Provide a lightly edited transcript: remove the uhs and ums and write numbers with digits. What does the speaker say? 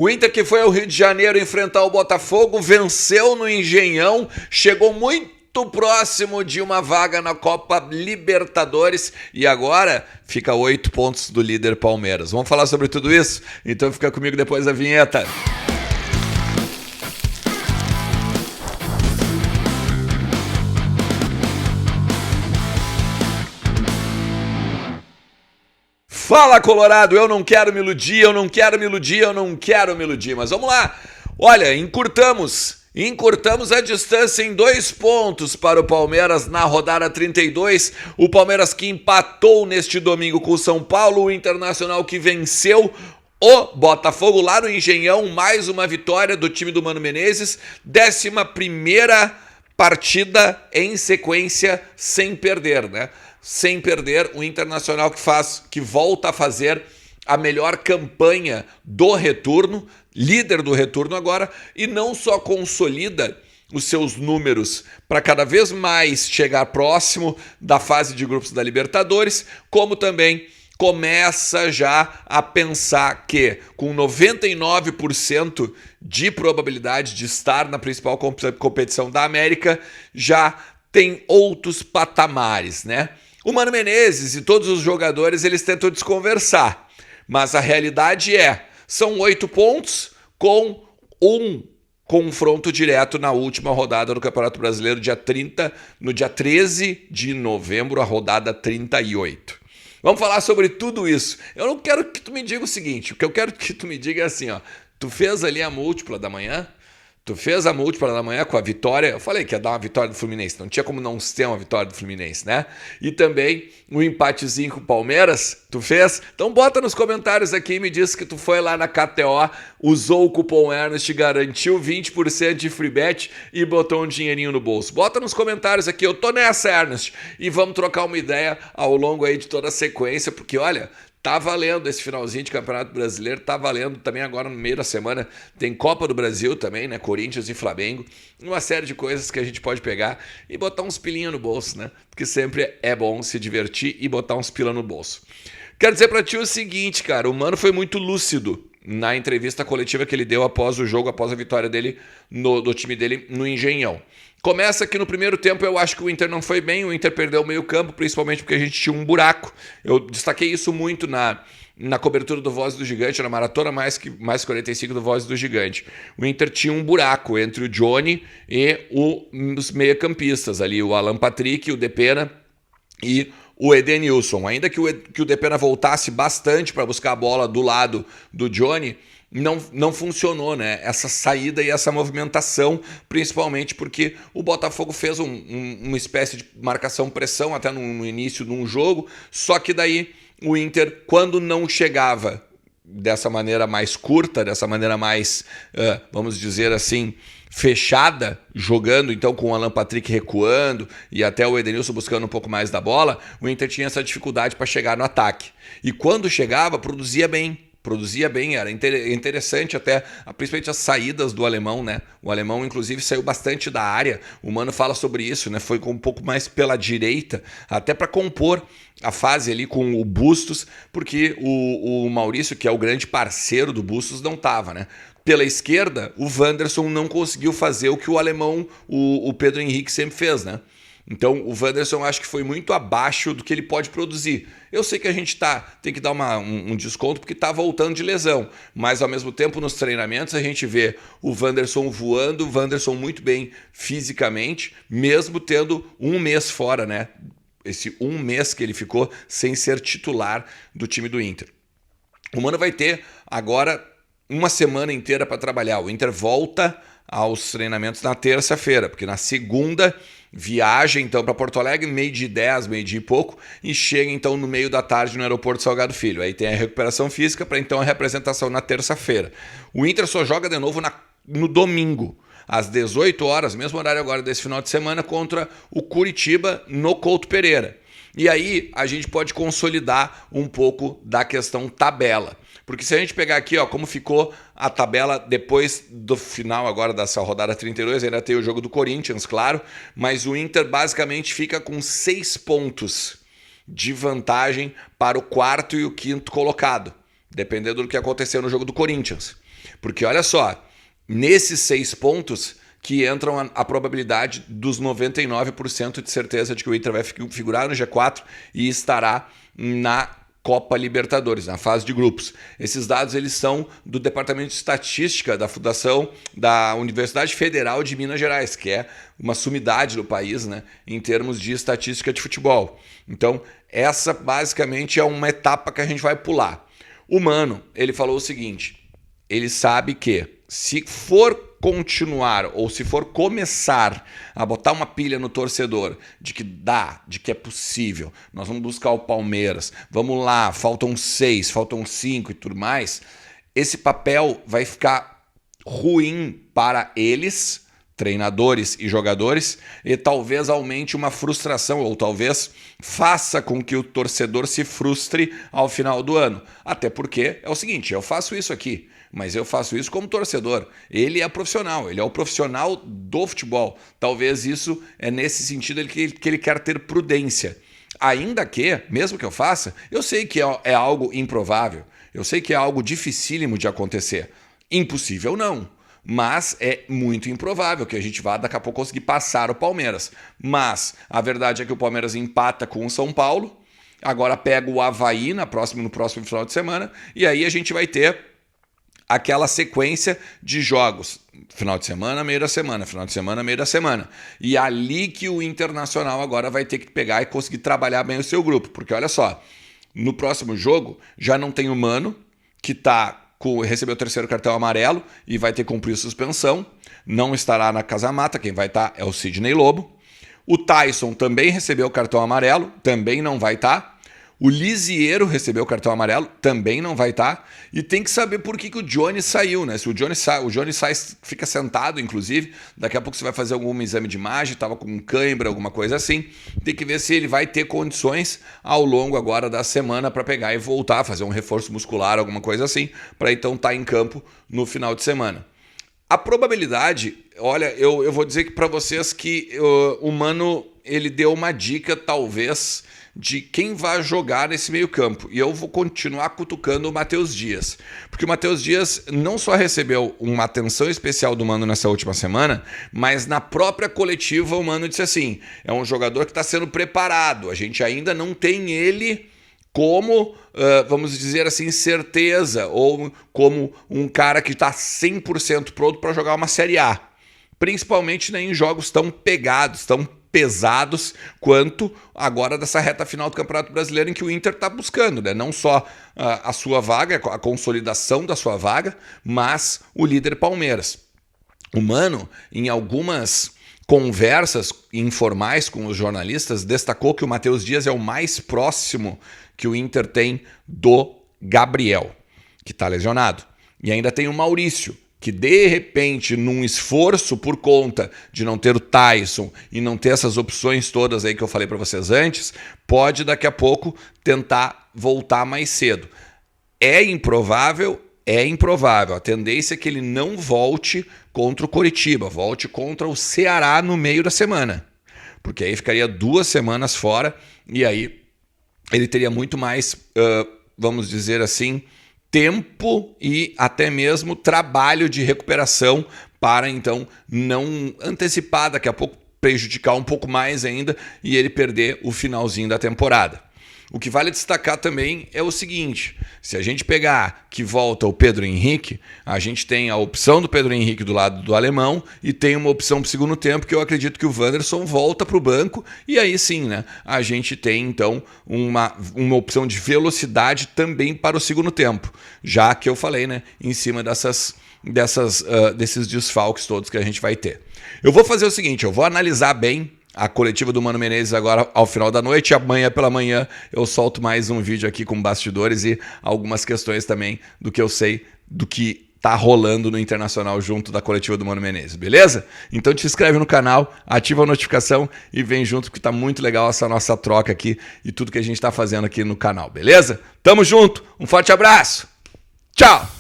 O Inter que foi ao Rio de Janeiro enfrentar o Botafogo, venceu no Engenhão, chegou muito próximo de uma vaga na Copa Libertadores e agora fica a 8 pontos do líder Palmeiras. Vamos falar sobre tudo isso? Então fica comigo depois da vinheta. Fala, Colorado, eu não quero me iludir, mas vamos lá. Olha, encurtamos a distância em 2 pontos para o Palmeiras na rodada 32. O Palmeiras que empatou neste domingo com o São Paulo, o Internacional que venceu o Botafogo lá no Engenhão, mais uma vitória do time do Mano Menezes, 11ª partida em sequência sem perder, né? Sem perder, o Internacional que volta a fazer a melhor campanha do retorno, líder do retorno agora, e não só consolida os seus números para cada vez mais chegar próximo da fase de grupos da Libertadores, como também começa já a pensar que, com 99% de probabilidade de estar na principal competição da América, já tem outros patamares, né? O Mano Menezes e todos os jogadores, eles tentam desconversar, mas a realidade são 8 pontos com um confronto direto na última rodada do Campeonato Brasileiro, no dia 13 de novembro, a rodada 38. Vamos falar sobre tudo isso. Eu não quero que tu me diga o seguinte, o que eu quero que tu me diga é assim, ó, tu fez ali a múltipla da manhã? Tu fez a múltipla da manhã com a vitória, eu falei que ia dar uma vitória do Fluminense, não tinha como não ter uma vitória do Fluminense, né? E também um empatezinho com o Palmeiras, tu fez? Então bota nos comentários aqui e me diz que tu foi lá na KTO, usou o cupom Ernest, garantiu 20% de free bet e botou um dinheirinho no bolso. Bota nos comentários aqui, eu tô nessa, Ernest, e vamos trocar uma ideia ao longo aí de toda a sequência, porque olha, tá valendo esse finalzinho de Campeonato Brasileiro, tá valendo também agora no meio da semana, tem Copa do Brasil também, né, Corinthians e Flamengo, uma série de coisas que a gente pode pegar e botar uns pilinhos no bolso, né, porque sempre é bom se divertir e botar uns pila no bolso. Quero dizer pra ti o seguinte, cara, o Mano foi muito lúcido na entrevista coletiva que ele deu após o jogo, após a vitória dele, do time dele no Engenhão. Começa que no primeiro tempo eu acho que o Inter não foi bem, o Inter perdeu o meio campo, principalmente porque a gente tinha um buraco. Eu destaquei isso muito na cobertura do Voz do Gigante, na maratona mais 45 do Voz do Gigante. O Inter tinha um buraco entre o Johnny e os meia-campistas ali, o Alan Patrick, o Depena e o Edenilson. Ainda que o Depena voltasse bastante para buscar a bola do lado do Johnny, não funcionou, né? Essa saída e essa movimentação, principalmente porque o Botafogo fez uma espécie de marcação-pressão até no início de um jogo, só que daí o Inter, quando não chegava dessa maneira mais curta, dessa maneira mais, vamos dizer assim, fechada, jogando então com o Alan Patrick recuando e até o Edenilson buscando um pouco mais da bola, o Inter tinha essa dificuldade para chegar no ataque. E quando chegava, produzia bem, era interessante até, principalmente as saídas do alemão, né? O alemão, inclusive, saiu bastante da área, o Mano fala sobre isso, né? Foi um pouco mais pela direita, até para compor a fase ali com o Bustos, porque o Maurício, que é o grande parceiro do Bustos, não estava, né? Pela esquerda, o Wanderson não conseguiu fazer o que o alemão, o Pedro Henrique sempre fez, né? Então o Wanderson acho que foi muito abaixo do que ele pode produzir. Eu sei que a gente tem que dar um desconto porque está voltando de lesão, mas ao mesmo tempo nos treinamentos a gente vê o Wanderson voando, o Wanderson muito bem fisicamente, mesmo tendo um mês fora, né? Esse um mês que ele ficou sem ser titular do time do Inter. O Mano vai ter agora uma semana inteira para trabalhar. O Inter volta aos treinamentos na terça-feira, porque na segunda viaja então para Porto Alegre, 12h10, meio-dia e pouco, e chega então no meio da tarde no aeroporto Salgado Filho. Aí tem a recuperação física para então a representação na terça-feira. O Inter só joga de novo no domingo, às 18 horas, mesmo horário agora desse final de semana, contra o Curitiba no Couto Pereira. E aí a gente pode consolidar um pouco da questão tabela. Porque se a gente pegar aqui, ó, como ficou a tabela depois do final agora dessa rodada 32, ainda tem o jogo do Corinthians, claro, mas o Inter basicamente fica com 6 pontos de vantagem para o quarto e o quinto colocado, dependendo do que acontecer no jogo do Corinthians. Porque olha só, nesses 6 pontos que entram a probabilidade dos 99% de certeza de que o Inter vai figurar no G4 e estará na Copa Libertadores, na fase de grupos. Esses dados eles são do Departamento de Estatística da Fundação da Universidade Federal de Minas Gerais, que é uma sumidade do país, né, em termos de estatística de futebol. Então, essa basicamente é uma etapa que a gente vai pular. O Mano, ele falou o seguinte, ele sabe que se for continuar ou se for começar a botar uma pilha no torcedor de que dá, de que é possível, nós vamos buscar o Palmeiras, vamos lá, faltam 6, faltam 5 e tudo mais, esse papel vai ficar ruim para eles, treinadores e jogadores, e talvez aumente uma frustração, ou talvez faça com que o torcedor se frustre ao final do ano. Até porque é o seguinte, eu faço isso aqui, mas eu faço isso como torcedor. Ele é profissional, ele é o profissional do futebol. Talvez isso é nesse sentido que ele quer ter prudência. Ainda que, mesmo que eu faça, eu sei que é algo improvável, eu sei que é algo dificílimo de acontecer. Impossível não, mas é muito improvável que a gente vá daqui a pouco conseguir passar o Palmeiras. Mas a verdade é que o Palmeiras empata com o São Paulo, agora pega o Avaí no próximo final de semana, e aí a gente vai ter aquela sequência de jogos, final de semana, meio da semana, final de semana, meio da semana. E é ali que o Internacional agora vai ter que pegar e conseguir trabalhar bem o seu grupo. Porque olha só, no próximo jogo já não tem o Mano, que recebeu o 3º cartão amarelo e vai ter que cumprir suspensão. Não estará na Casa Mata, quem vai estar é o Sidney Lobo. O Tyson também recebeu o cartão amarelo, também não vai estar. O Lisieiro recebeu o cartão amarelo, também não vai estar. E tem que saber por que o Johnny saiu, né? Se o Johnny sai, fica sentado, inclusive. Daqui a pouco você vai fazer algum exame de imagem, estava com cãibra, alguma coisa assim. Tem que ver se ele vai ter condições ao longo agora da semana para pegar e voltar, fazer um reforço muscular, alguma coisa assim, para então estar em campo no final de semana. A probabilidade, olha, eu vou dizer para vocês que o Mano, ele deu uma dica, talvez, de quem vai jogar nesse meio campo. E eu vou continuar cutucando o Matheus Dias. Porque o Matheus Dias não só recebeu uma atenção especial do Mano nessa última semana, mas na própria coletiva o Mano disse assim, é um jogador que está sendo preparado, a gente ainda não tem ele como, vamos dizer assim, certeza, ou como um cara que está 100% pronto para jogar uma Série A. Principalmente em jogos tão pegados, tão pesados quanto agora dessa reta final do Campeonato Brasileiro em que o Inter está buscando, né? Não só a sua vaga, a consolidação da sua vaga, mas o líder Palmeiras. O Mano, em algumas conversas informais com os jornalistas, destacou que o Matheus Dias é o mais próximo que o Inter tem do Gabriel, que está lesionado. E ainda tem o Maurício, que de repente, num esforço por conta de não ter o Tyson e não ter essas opções todas aí que eu falei para vocês antes, pode daqui a pouco tentar voltar mais cedo. É improvável? É improvável. A tendência é que ele não volte contra o Coritiba, volte contra o Ceará no meio da semana. Porque aí ficaria 2 semanas fora e aí ele teria muito mais, vamos dizer assim, tempo e até mesmo trabalho de recuperação para então não antecipar, daqui a pouco prejudicar um pouco mais ainda e ele perder o finalzinho da temporada. O que vale destacar também é o seguinte, se a gente pegar que volta o Pedro Henrique, a gente tem a opção do Pedro Henrique do lado do alemão e tem uma opção para o segundo tempo que eu acredito que o Wanderson volta para o banco e aí sim, né, a gente tem então uma opção de velocidade também para o segundo tempo, já que eu falei, né, em cima desses desfalques todos que a gente vai ter. Eu vou fazer o seguinte, eu vou analisar bem a coletiva do Mano Menezes agora ao final da noite. Amanhã pela manhã eu solto mais um vídeo aqui com bastidores e algumas questões também do que eu sei do que tá rolando no Internacional junto da coletiva do Mano Menezes, beleza? Então te inscreve no canal, ativa a notificação e vem junto porque tá muito legal essa nossa troca aqui e tudo que a gente tá fazendo aqui no canal, beleza? Tamo junto, um forte abraço, tchau!